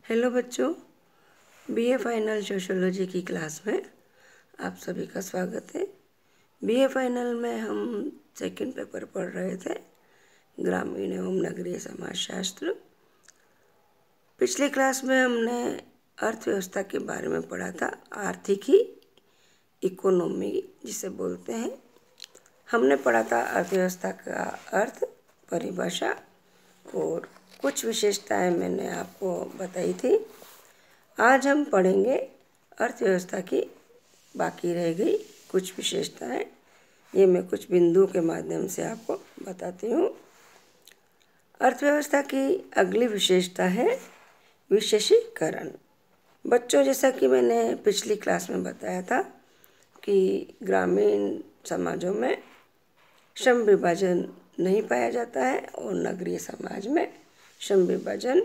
Hello बच्चों, BA final sociology की class में आप सभी का स्वागत है। बीए फाइनल में हम सेकंड पेपर पढ़ रहे थे, ग्रामीण एवं नगरीय समाजशास्त्र। पिछली क्लास में हमने अर्थव्यवस्था के बारे में पढ़ा था, आर्थिकी, इकोनॉमी जिसे बोलते हैं। हमने पढ़ा था अर्थव्यवस्था का अर्थ, परिभाषा और कुछ विशेषताएं मैंने आपको बताई थी। आज हम पढ़ेंगे अर्थव्यवस्था की बाकी रह गई कुछ विशेषताएं। ये मैं कुछ बिंदु के माध्यम से आपको बताती हूँ। अर्थव्यवस्था की अगली विशेषता है विशेषीकरण। बच्चों, जैसा कि मैंने पिछली क्लास में बताया था कि ग्रामीण समाजों में श्रम विभाजन नहीं पाया जाता है और नगरीय समाज में श्रम विभाजन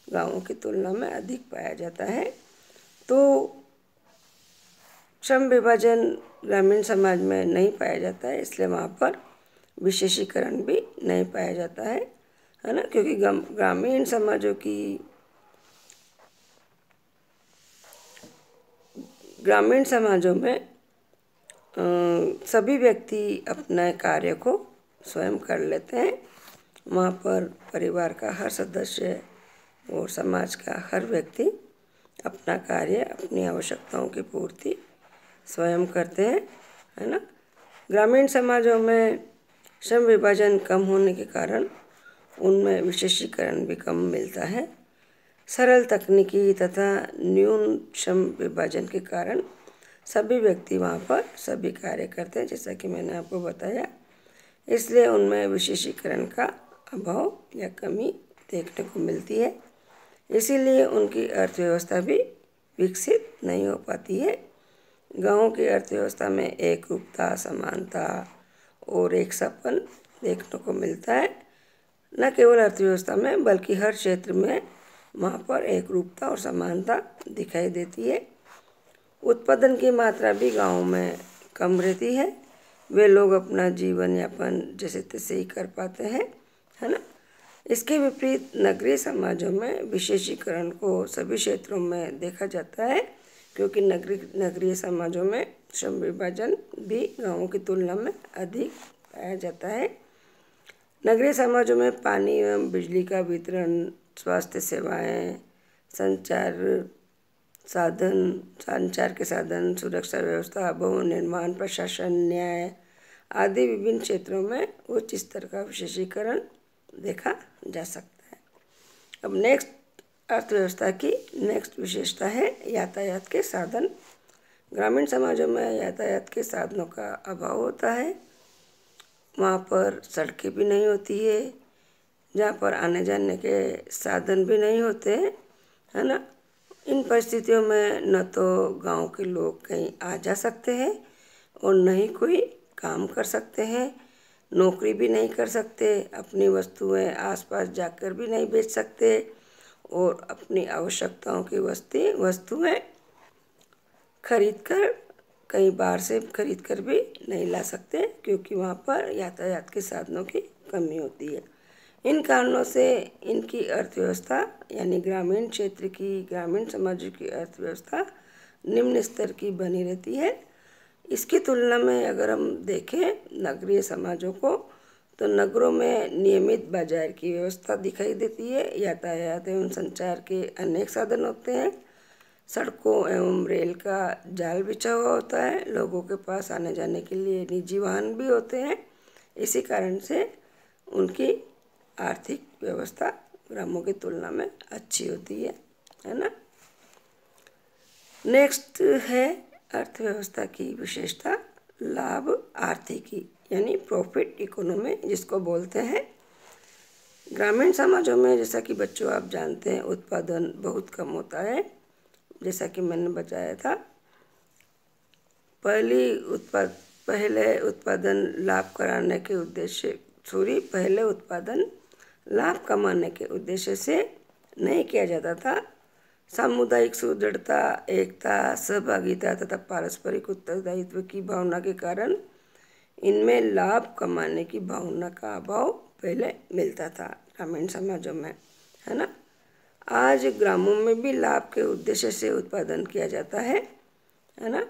गांवों की तुलना में अधिक पाया जाता है। तो श्रम विभाजन ग्रामीण समाज में नहीं पाया जाता है, इसलिए वहाँ पर विशेषीकरण भी नहीं पाया जाता है ना, क्योंकि ग्रामीण समाजों की ग्रामीण समाजों में सभी व्यक्ति अपने कार्य को स्वयं कर लेते हैं। वहाँ पर परिवार का हर सदस्य और समाज का हर व्यक्ति अपना कार्य, अपनी आवश्यकताओं की पूर्ति स्वयं करते हैं, है ना। ग्रामीण समाजों में श्रम विभाजन कम होने के कारण उनमें विशेषीकरण भी कम मिलता है। सरल तकनीकी तथा न्यून श्रम विभाजन के कारण सभी व्यक्ति वहाँ पर सभी कार्य करते हैं, जैसा कि मैंने आपको बताया। इसलिए उनमें विशेषीकरण का अभाव या कमी देखने को मिलती है। इसीलिए उनकी अर्थव्यवस्था भी विकसित नहीं हो पाती है। गाँव की अर्थव्यवस्था में एक रूपता, समानता और एक सपन देखने को मिलता है। न केवल अर्थव्यवस्था में बल्कि हर क्षेत्र में वहाँ पर एक रूपता और समानता दिखाई देती है। उत्पादन की मात्रा भी गाँव में कम रहती है। वे लोग अपना जीवन यापन जैसे तैसे ही कर पाते हैं, है ना। इसके विपरीत नगरीय समाजों में विशेषीकरण को सभी क्षेत्रों में देखा जाता है, क्योंकि नगरीय समाजों में श्रम विभाजन भी गाँवों की तुलना में अधिक पाया जाता है। नगरीय समाजों में पानी एवं बिजली का वितरण, स्वास्थ्य सेवाएं, संचार के साधन, सुरक्षा व्यवस्था, भवन निर्माण, प्रशासन, न्याय आदि विभिन्न क्षेत्रों में उच्च स्तर का विशेषीकरण देखा जा सकता है। अब अर्थव्यवस्था की नेक्स्ट विशेषता है यातायात के साधन। ग्रामीण समाजों में यातायात के साधनों का अभाव होता है। वहाँ पर सड़कें भी नहीं होती है, जहाँ पर आने जाने के साधन भी नहीं होते हैं, है ना। इन परिस्थितियों में न तो गांव के लोग कहीं आ जा सकते हैं और न ही कोई काम कर सकते हैं, नौकरी भी नहीं कर सकते, अपनी वस्तुएं आसपास जाकर भी नहीं बेच सकते और अपनी आवश्यकताओं की वस्तुएं खरीदकर कहीं बाहर से खरीदकर भी नहीं ला सकते, क्योंकि वहाँ पर यातायात के साधनों की कमी होती है। इन कारणों से इनकी अर्थव्यवस्था यानी ग्रामीण क्षेत्र की, ग्रामीण समाजों की अर्थव्यवस्था निम्न स्तर की बनी रहती है। इसकी तुलना में अगर हम देखें नगरीय समाजों को, तो नगरों में नियमित बाजार की व्यवस्था दिखाई देती है। यातायात एवं संचार के अनेक साधन होते हैं। सड़कों एवं रेल का जाल बिछा हुआ होता है। लोगों के पास आने जाने के लिए निजी वाहन भी होते हैं। इसी कारण से उनकी आर्थिक व्यवस्था ग्रामों की तुलना में अच्छी होती है ना। नेक्स्ट है अर्थव्यवस्था की विशेषता लाभ आर्थिकी यानी प्रॉफिट इकोनॉमी, जिसको बोलते हैं। ग्रामीण समाजों में जैसा कि बच्चों आप जानते हैं उत्पादन बहुत कम होता है। जैसा कि मैंने बताया था, पहले उत्पादन लाभ कमाने के उद्देश्य से नहीं किया जाता था। सामुदायिक सुदृढ़ता, एकता, सहभागिता तथा पारस्परिक उत्तरदायित्व की भावना के कारण इनमें लाभ कमाने की भावना का अभाव पहले मिलता था ग्रामीण समाजों में, है ना। आज ग्रामों में भी लाभ के उद्देश्य से उत्पादन किया जाता है ना।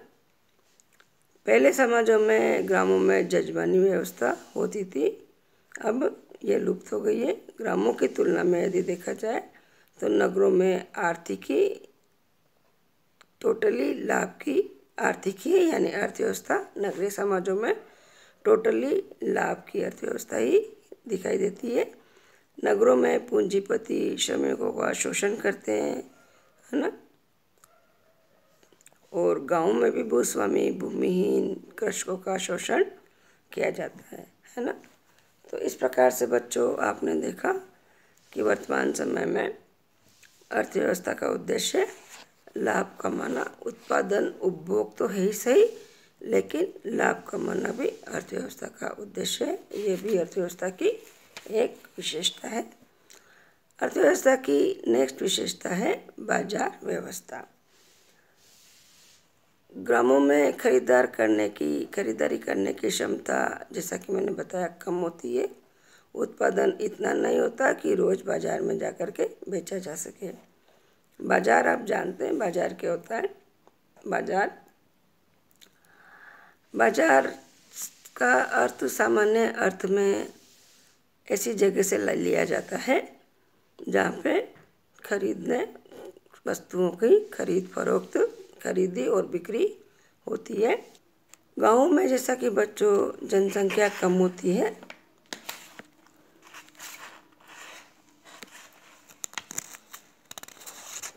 पहले समाजों में ग्रामों में जजमानी व्यवस्था होती थी, अब ये लुप्त हो गई है। ग्रामों की तुलना में यदि देखा जाए तो नगरों में आर्थिकी टोटली लाभ की आर्थिकी यानी अर्थव्यवस्था, नगरीय समाजों में टोटली लाभ की अर्थव्यवस्था ही दिखाई देती है। नगरों में पूंजीपति श्रमिकों का शोषण करते हैं, है ना। और गांव में भी भूस्वामी भूमिहीन कृषकों का शोषण किया जाता है ना। तो इस प्रकार से बच्चों आपने देखा कि वर्तमान समय में अर्थव्यवस्था का उद्देश्य लाभ कमाना, उत्पादन उपभोग तो है ही सही, लेकिन लाभ कमाना भी अर्थव्यवस्था का उद्देश्य है। ये भी अर्थव्यवस्था की एक विशेषता है। अर्थव्यवस्था की नेक्स्ट विशेषता है बाजार व्यवस्था। ग्रामों में खरीदारी करने की क्षमता, जैसा कि मैंने बताया, कम होती है। उत्पादन इतना नहीं होता कि रोज़ बाजार में जा कर के बेचा जा सके। बाजार आप जानते हैं, बाजार क्या होता है। बाजार का अर्थ सामान्य अर्थ में ऐसी जगह से लिया जाता है जहाँ पे वस्तुओं की खरीद फरोख्त, खरीदी और बिक्री होती है। गाँव में जैसा कि बच्चों जनसंख्या कम होती है,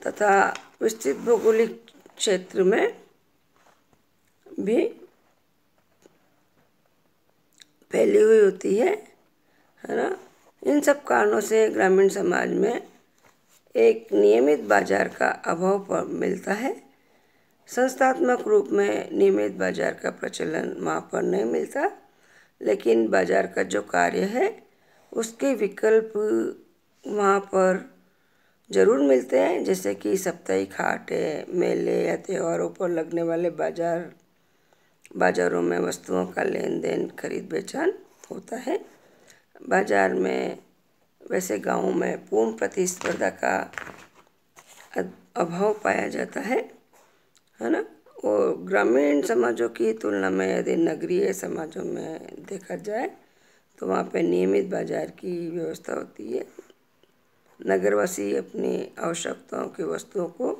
तथा विस्तृत भौगोलिक क्षेत्र में भी फैली हुई होती है ना। इन सब कारणों से ग्रामीण समाज में एक नियमित बाजार का अभाव मिलता है। संस्थात्मक रूप में नियमित बाजार का प्रचलन वहाँ पर नहीं मिलता, लेकिन बाजार का जो कार्य है उसके विकल्प वहाँ पर ज़रूर मिलते हैं, जैसे कि साप्ताहिक हाट है, मेले या त्योहारों पर लगने वाले बाज़ारों में वस्तुओं का लेन देन खरीद बेचान होता है। बाज़ार में वैसे गाँवों में पूर्ण प्रतिस्पर्धा का अभाव पाया जाता है ना। और ग्रामीण समाजों की तुलना में यदि नगरीय समाजों में देखा जाए तो वहाँ पे नियमित बाज़ार की व्यवस्था होती है। नगरवासी अपनी आवश्यकताओं की वस्तुओं को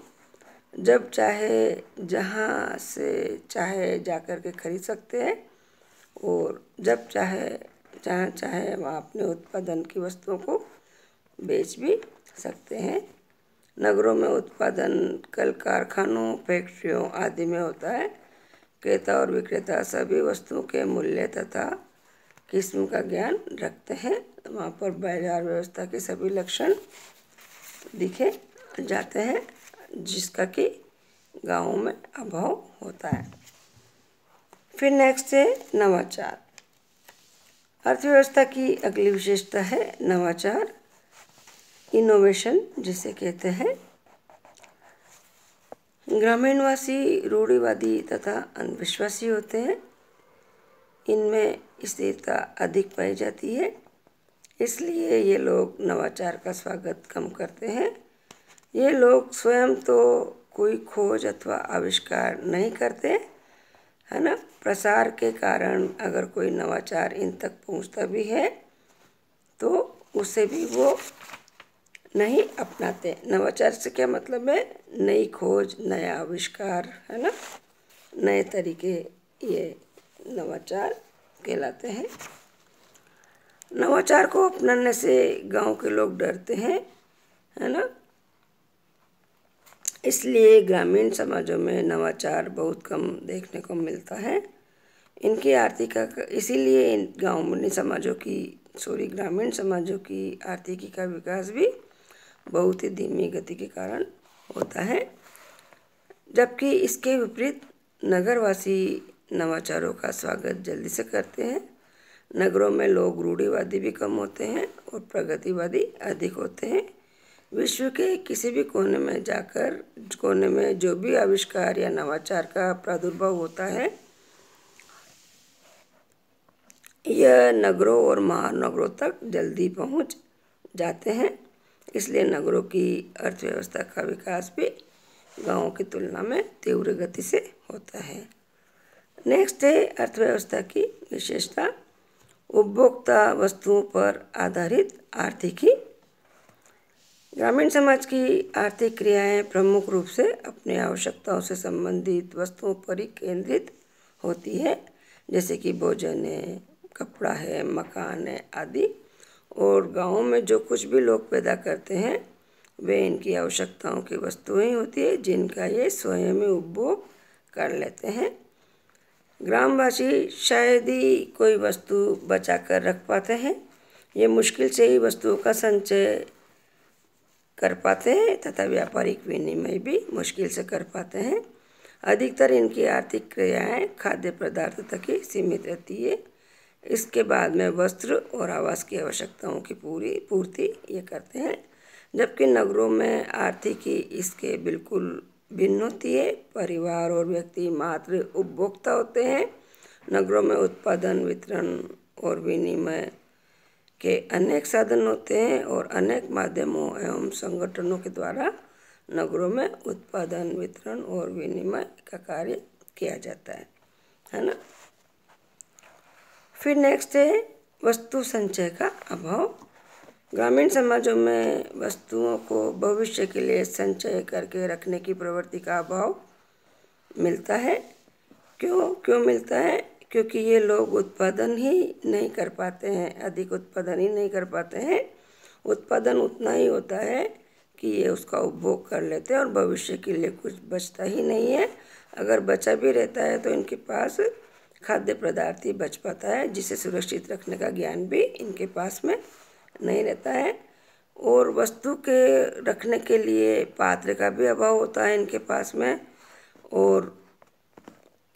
जब चाहे जहाँ से चाहे जाकर के खरीद सकते हैं, और जब चाहे जहाँ चाहे वहाँ अपने उत्पादन की वस्तुओं को बेच भी सकते हैं। नगरों में उत्पादन कल कारखानों, फैक्ट्रियों आदि में होता है। क्रेता और विक्रेता सभी वस्तुओं के मूल्य तथा किस्म का ज्ञान रखते हैं। वहाँ पर बाजार व्यवस्था के सभी लक्षण दिखे जाते हैं, जिसका कि गाँवों में अभाव होता है। फिर नेक्स्ट है नवाचार। अर्थव्यवस्था की अगली विशेषता है नवाचार, इनोवेशन जिसे कहते हैं। ग्रामीणवासी रूढ़िवादी तथा अंधविश्वासी होते हैं। इनमें स्थिरता अधिक पाई जाती है, इसलिए ये लोग नवाचार का स्वागत कम करते हैं। ये लोग स्वयं तो कोई खोज अथवा आविष्कार नहीं करते, है ना। प्रसार के कारण अगर कोई नवाचार इन तक पहुंचता भी है तो उसे भी वो नहीं अपनाते। नवाचार से क्या मतलब है? नई खोज, नया आविष्कार, है ना, नए तरीके, ये नवाचार कहलाते हैं। नवाचार को अपनाने से गांव के लोग डरते हैं, है ना। इसलिए ग्रामीण समाजों में नवाचार बहुत कम देखने को मिलता है। इनकी इसीलिए इन ग्रामीण समाजों की आर्थिकी का विकास भी बहुत ही धीमी गति के कारण होता है। जबकि इसके विपरीत नगरवासी नवाचारों का स्वागत जल्दी से करते हैं। नगरों में लोग रूढ़िवादी भी कम होते हैं और प्रगतिवादी अधिक होते हैं। विश्व के किसी भी कोने में जो भी आविष्कार या नवाचार का प्रादुर्भाव होता है, यह नगरों और महानगरों तक जल्दी पहुंच जाते हैं। इसलिए नगरों की अर्थव्यवस्था का विकास भी गांवों की तुलना में तीव्र गति से होता है। नेक्स्ट है अर्थव्यवस्था की विशेषता, उपभोक्ता वस्तुओं पर आधारित आर्थिकी। ग्रामीण समाज की आर्थिक क्रियाएं प्रमुख रूप से अपनी आवश्यकताओं से संबंधित वस्तुओं पर ही केंद्रित होती है, जैसे कि भोजन है, कपड़ा है, मकान है आदि। और गाँव में जो कुछ भी लोग पैदा करते हैं वे इनकी आवश्यकताओं की वस्तुएं होती है जिनका ये स्वयं ही उपभोग कर लेते हैं। ग्रामवासी शायद ही कोई वस्तु बचा कर रख पाते हैं, ये मुश्किल से ही वस्तुओं का संचय कर पाते हैं तथा व्यापारिक विनिमय भी मुश्किल से कर पाते हैं। अधिकतर इनकी आर्थिक क्रियाएं खाद्य पदार्थ तक ही सीमित रहती है। इसके बाद में वस्त्र और आवास की आवश्यकताओं की पूर्ति ये करते हैं, जबकि नगरों में आर्थिकी इसके बिल्कुल भिन्न होती है। परिवार और व्यक्ति मात्र उपभोक्ता होते हैं। नगरों में उत्पादन, वितरण और विनिमय के अनेक साधन होते हैं और अनेक माध्यमों एवं संगठनों के द्वारा नगरों में उत्पादन, वितरण और विनिमय का कार्य किया जाता है ना। फिर नेक्स्ट है वस्तु संचय का अभाव। ग्रामीण समाजों में वस्तुओं को भविष्य के लिए संचय करके रखने की प्रवृत्ति का अभाव मिलता है। क्यों मिलता है? क्योंकि ये लोग उत्पादन ही नहीं कर पाते हैं, अधिक उत्पादन ही नहीं कर पाते हैं। उत्पादन उतना ही होता है कि ये उसका उपभोग कर लेते हैं और भविष्य के लिए कुछ बचता ही नहीं है। अगर बचा भी रहता है तो इनके पास खाद्य पदार्थ ही बच पाता है, जिसे सुरक्षित रखने का ज्ञान भी इनके पास में नहीं रहता है। और वस्तु के रखने के लिए पात्र का भी अभाव होता है इनके पास में, और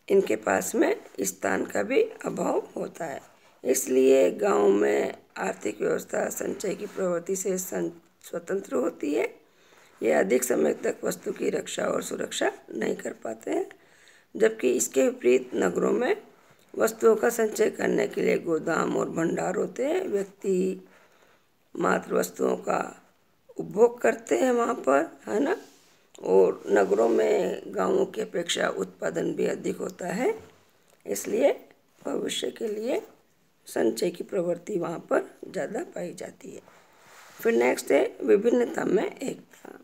इनके पास में स्थान का भी अभाव होता है। इसलिए गांव में आर्थिक व्यवस्था संचय की प्रवृत्ति से स्वतंत्र होती है। ये अधिक समय तक वस्तु की रक्षा और सुरक्षा नहीं कर पाते हैं, जबकि इसके विपरीत नगरों में वस्तुओं का संचय करने के लिए गोदाम और भंडार होते हैं। व्यक्ति मात्र वस्तुओं का उपभोग करते हैं वहाँ पर, है ना। और नगरों में गांवों की अपेक्षा उत्पादन भी अधिक होता है, इसलिए भविष्य के लिए संचय की प्रवृत्ति वहाँ पर ज़्यादा पाई जाती है। फिर नेक्स्ट है विभिन्नता में एकता।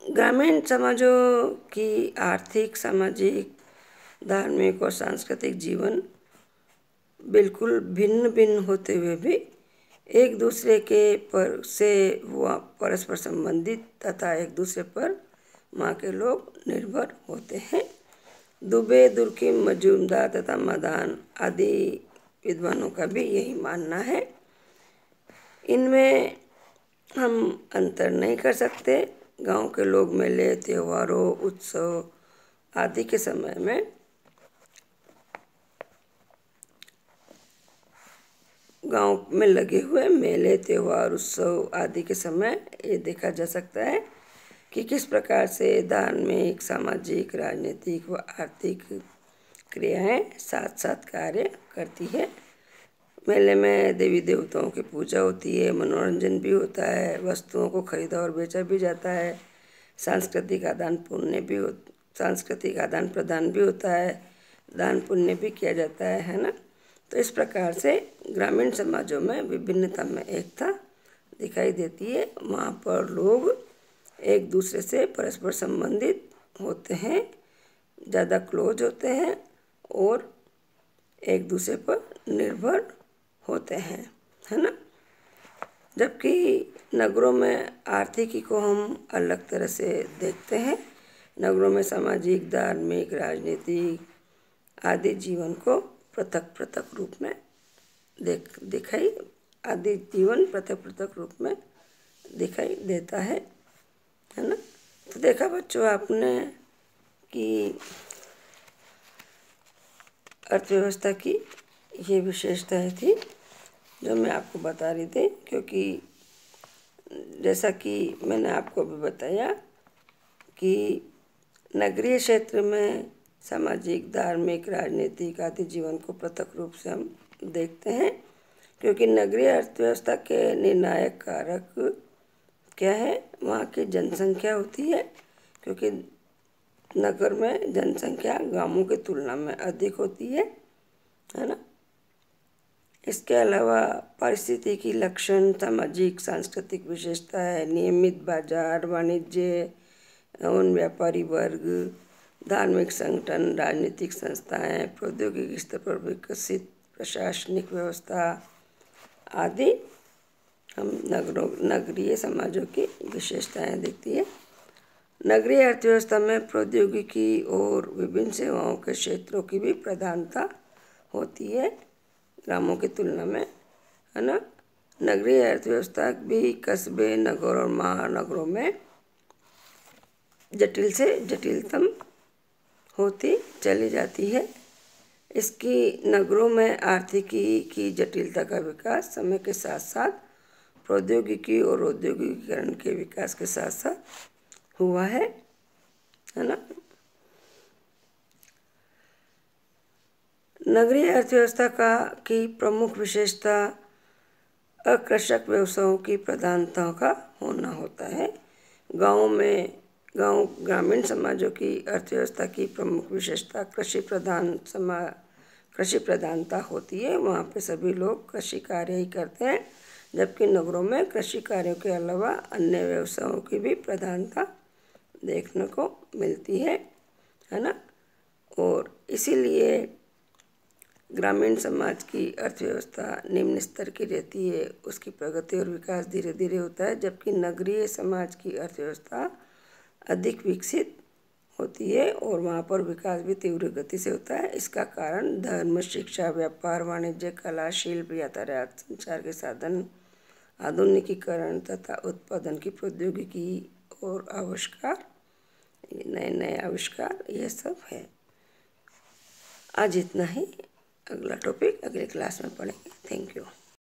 ग्रामीण समाजों की आर्थिक, सामाजिक, धार्मिक और सांस्कृतिक जीवन बिल्कुल भिन्न भिन्न होते हुए भी एक दूसरे से हुआ परस्पर संबंधित तथा एक दूसरे पर वहाँ के लोग निर्भर होते हैं। दुबे, दुर्किम, मजूमदार तथा मदान आदि विद्वानों का भी यही मानना है। इनमें हम अंतर नहीं कर सकते। गांव के लोग मेले, त्योहारों, उत्सव आदि के समय में गांव में लगे हुए मेले, त्योहार, उत्सव आदि के समय ये देखा जा सकता है कि किस प्रकार से धार्मिक, सामाजिक, राजनीतिक व आर्थिक क्रियाएं साथ साथ कार्य करती है। मेले में देवी देवताओं की पूजा होती है, मनोरंजन भी होता है, वस्तुओं को खरीदा और बेचा भी जाता है, सांस्कृतिक आदान प्रदान भी होता है, दान पुण्य भी किया जाता है ना। तो इस प्रकार से ग्रामीण समाजों में विभिन्नता में एकता दिखाई देती है। वहाँ पर लोग एक दूसरे से परस्पर संबंधित होते हैं, ज़्यादा क्लोज होते हैं और एक दूसरे पर निर्भर होते हैं, है ना। जबकि नगरों में आर्थिकी को हम अलग तरह से देखते हैं। नगरों में सामाजिक, धार्मिक, राजनीतिक आदि जीवन को पृथक पृथक रूप में दिखाई देता है ना। तो देखा बच्चों आपने कि अर्थव्यवस्था की ये विशेषताएं थी जो मैं आपको बता रही थी, क्योंकि जैसा कि मैंने आपको अभी बताया कि नगरीय क्षेत्र में सामाजिक, धार्मिक, राजनीतिक आदि जीवन को पृथक रूप से हम देखते हैं, क्योंकि नगरीय अर्थव्यवस्था के निर्णायक कारक क्या है? वहाँ की जनसंख्या होती है, क्योंकि नगर में जनसंख्या गांवों की तुलना में अधिक होती है ना। इसके अलावा पारिस्थितिकी लक्षण, सामाजिक सांस्कृतिक विशेषताएं, नियमित बाजार, वाणिज्य उन व्यापारी वर्ग, धार्मिक संगठन, राजनीतिक संस्थाएं, प्रौद्योगिकी स्तर पर विकसित प्रशासनिक व्यवस्था आदि हम नगरीय समाजों की विशेषताएं देखती है। नगरीय अर्थव्यवस्था में प्रौद्योगिकी और विभिन्न सेवाओं के क्षेत्रों की भी प्रधानता होती है ग्रामों की तुलना में, है ना। नगरीय अर्थव्यवस्था भी कस्बे, नगर और महानगरों में जटिल से जटिलतम होती चली जाती है। इसकी नगरों में आर्थिकी की जटिलता का विकास समय के साथ साथ प्रौद्योगिकी और औद्योगिकीकरण के विकास के साथ साथ हुआ है ना। नगरीय अर्थव्यवस्था की प्रमुख विशेषता अकृषक व्यवसायों की प्रधानताओं का होना होता है। ग्रामीण समाजों की अर्थव्यवस्था की प्रमुख विशेषता कृषि प्रधानता होती है। वहाँ पे सभी लोग कृषि कार्य ही करते हैं, जबकि नगरों में कृषि कार्यों के अलावा अन्य व्यवसायों की भी प्रधानता देखने को मिलती है ना। और इसीलिए ग्रामीण समाज की अर्थव्यवस्था निम्न स्तर की रहती है, उसकी प्रगति और विकास धीरे धीरे होता है, जबकि नगरीय समाज की अर्थव्यवस्था अधिक विकसित होती है और वहाँ पर विकास भी तीव्र गति से होता है। इसका कारण धर्म, शिक्षा, व्यापार, वाणिज्य, कला, शिल्प, यातायात, संचार के साधन, आधुनिकीकरण तथा उत्पादन की प्रौद्योगिकी और आविष्कार, नए नए आविष्कार, ये सब है। आज इतना ही, अगला टॉपिक अगले क्लास में पढ़ेंगे। Thank you.